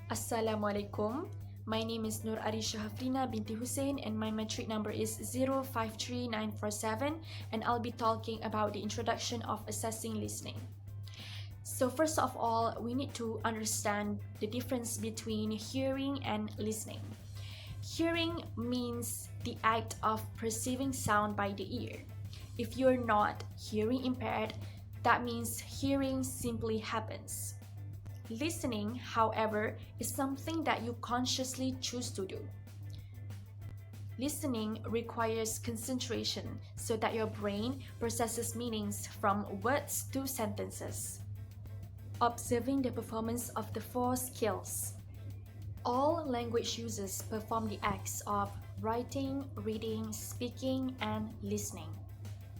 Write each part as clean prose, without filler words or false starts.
Assalamualaikum. My name is NOOR HAFRINA binti HUSAIN and my metric number is 053947 and I'll be talking about the introduction of assessing listening. So first of all, we need to understand the difference between hearing and listening. Hearing means the act of perceiving sound by the ear. If you're not hearing impaired, that means hearing simply happens. Listening, however, is something that you consciously choose to do. Listening requires concentration so that your brain processes meanings from words to sentences. Observing the performance of the four skills. All language users perform the acts of writing, reading, speaking, and listening.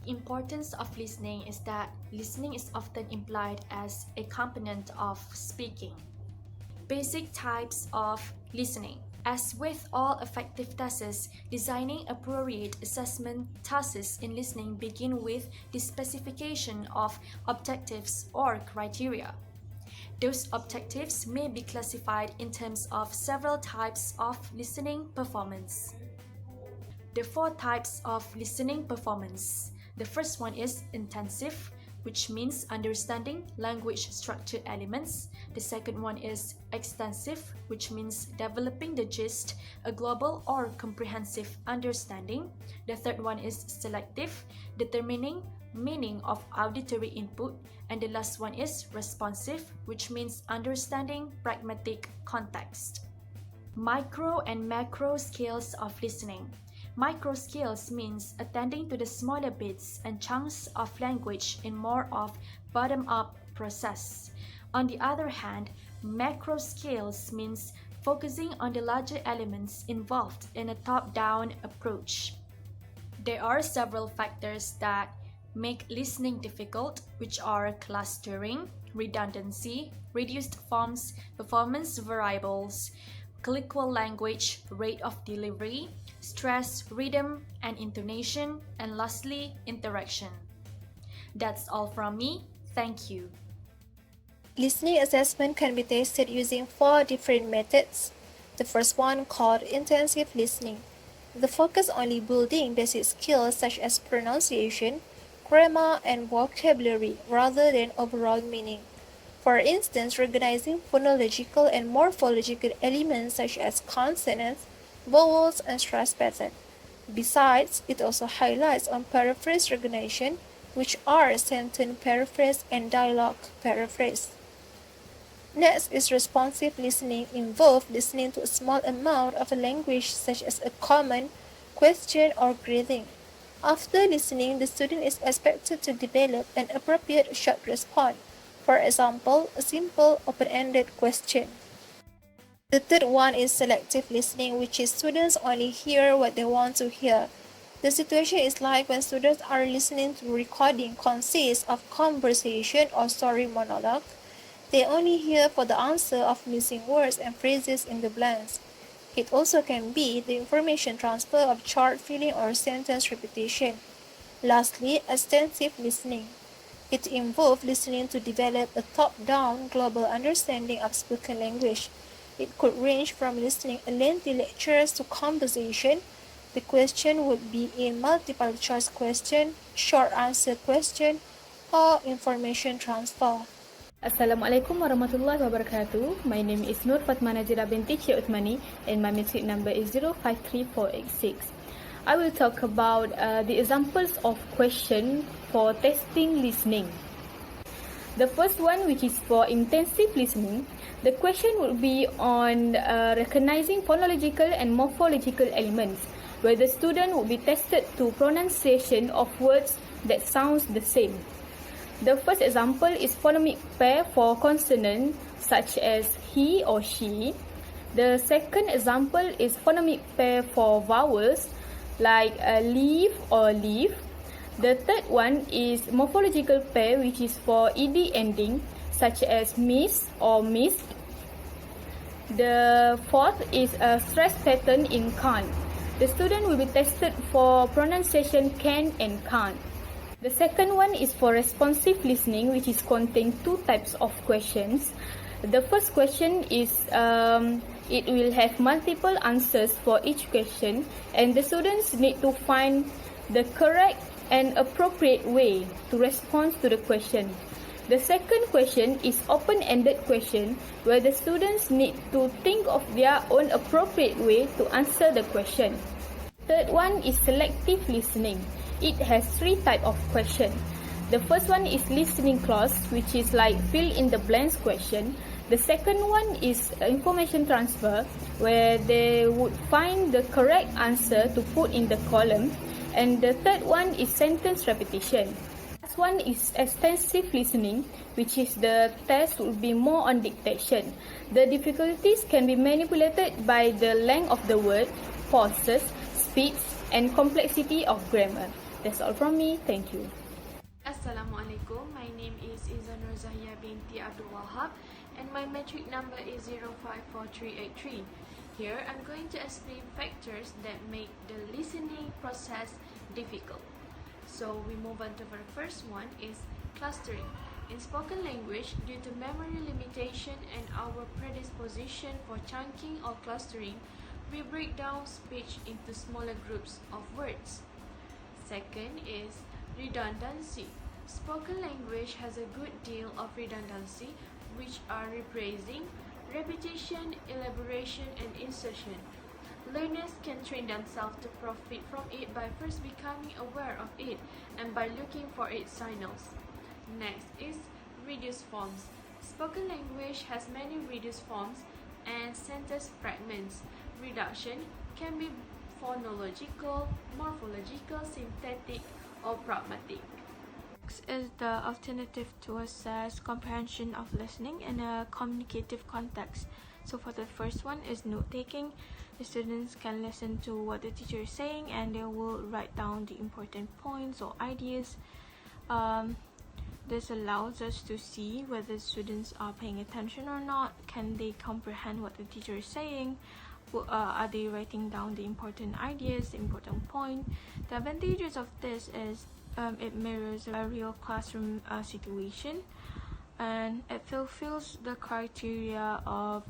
The importance of listening is that listening is often implied as a component of speaking. Basic types of listening. As with all effective tests, designing appropriate assessment tasks in listening begin with the specification of objectives or criteria. Those objectives may be classified in terms of several types of listening performance. The four types of listening performance. The first one is intensive, which means understanding language structured elements. The second one is extensive, which means developing the gist, a global or comprehensive understanding. The third one is selective, determining meaning of auditory input. And the last one is responsive, which means understanding pragmatic context. Micro and macro scales of listening. Micro scales means attending to the smaller bits and chunks of language in more of bottom-up process. On the other hand, macro scales means focusing on the larger elements involved in a top-down approach. There are several factors that make listening difficult, which are clustering, redundancy, reduced forms, performance variables, colloquial language, rate of delivery, stress, rhythm, and intonation, and lastly, interaction. That's all from me. Thank you. Listening assessment can be tested using 4 different methods. The first one, called intensive listening. The focus on building basic skills such as pronunciation, grammar, and vocabulary rather than overall meaning. For instance, recognizing phonological and morphological elements such as consonants, vowels, and stress patterns. Besides, it also highlights on paraphrase recognition, which are sentence paraphrase and dialogue paraphrase. Next is responsive listening, involves listening to a small amount of a language such as a comment, question, or greeting. After listening, the student is expected to develop an appropriate short response. For example, a simple open-ended question. The third one is selective listening, which is students only hear what they want to hear. The situation is like when students are listening to recording consists of conversation or story monologue. They only hear for the answer of missing words and phrases in the blanks. It also can be the information transfer of chart filling or sentence repetition. Lastly, extensive listening. It involves listening to develop a top-down global understanding of spoken language. It could range from listening a lengthy lectures to conversation. The question would be in multiple choice question, short answer question, or information transfer. Assalamualaikum warahmatullahi wabarakatuh. My name is NOOR NAZIRAH binti OTHMANI and my metric number is 053486. I will talk about the examples of question for testing listening. The first one, which is for intensive listening, the question would be on recognizing phonological and morphological elements, where the student would be tested to pronunciation of words that sounds the same. The first example is phonemic pair for consonant such as he or she. The second example is phonemic pair for vowels like leaf or leaf. The third one is morphological pair, which is for ed ending such as miss or missed. The fourth is a stress pattern in can't. The student will be tested for pronunciation can and can't. The second one is for responsive listening, which is contain 2 types of questions. The first question is it will have multiple answers for each question, and the students need to find the correct and appropriate way to respond to the question. The second question is open-ended question, where the students need to think of their own appropriate way to answer the question. Third one is selective listening. It has 3 types of question. The first one is listening clause, which is like fill in the blanks question. The second one is information transfer, where they would find the correct answer to put in the column. And the third one is sentence repetition. Last one is extensive listening, which is the test will be more on dictation. The difficulties can be manipulated by the length of the word, pauses, speed, and complexity of grammar. That's all from me. Thank you. Assalamualaikum. My name is IZZAH ZAHIYAH binti Abdul Wahab, and my metric number is 054383. Here, I'm going to explain factors that make the listening process difficult. So we move on to the first one is clustering. In spoken language, due to memory limitation and our predisposition for chunking or clustering, we break down speech into smaller groups of words. Second is redundancy. Spoken language has a good deal of redundancy, which are rephrasing, repetition, elaboration, and insertion. Learners can train themselves to profit from it by first becoming aware of it and by looking for its signals. Next is reduced forms. Spoken language has many reduced forms and sentence fragments. Reduction can be phonological, morphological, syntactic, or pragmatic. Next is the alternative to assess comprehension of listening in a communicative context. So for the first one is note-taking. The students can listen to what the teacher is saying and they will write down the important points or ideas. This allows us to see whether students are paying attention or not. Can they comprehend what the teacher is saying? Are they writing down the important ideas, the important point? The advantages of this is it mirrors a real classroom situation, and it fulfills the criteria of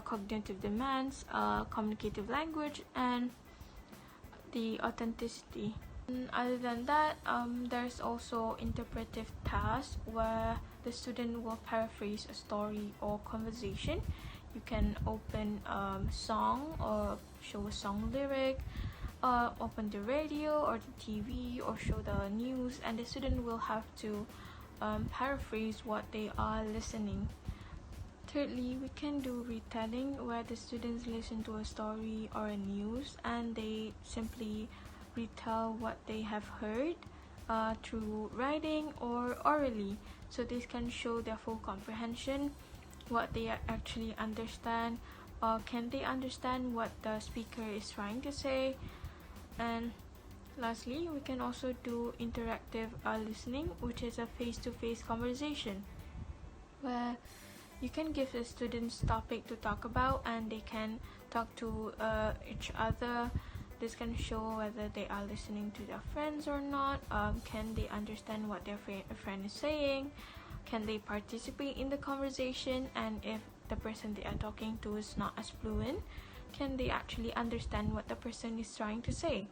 cognitive demands, communicative language, and the authenticity. And other than that, there's also interpretive tasks where the student will paraphrase a story or conversation. You can open a song or show a song lyric, open the radio or the TV or show the news, and the student will have to paraphrase what they are listening. Thirdly, we can do retelling, where the students listen to a story or a news and they simply retell what they have heard through writing or orally. So this can show their full comprehension, what they actually understand, or can they understand what the speaker is trying to say. And lastly, we can also do interactive listening, which is a face-to-face conversation, where you can give the students topic to talk about and they can talk to each other. This can show whether they are listening to their friends or not. Can they understand what their friend is saying? Can they participate in the conversation? And if the person they are talking to is not as fluent, can they actually understand what the person is trying to say?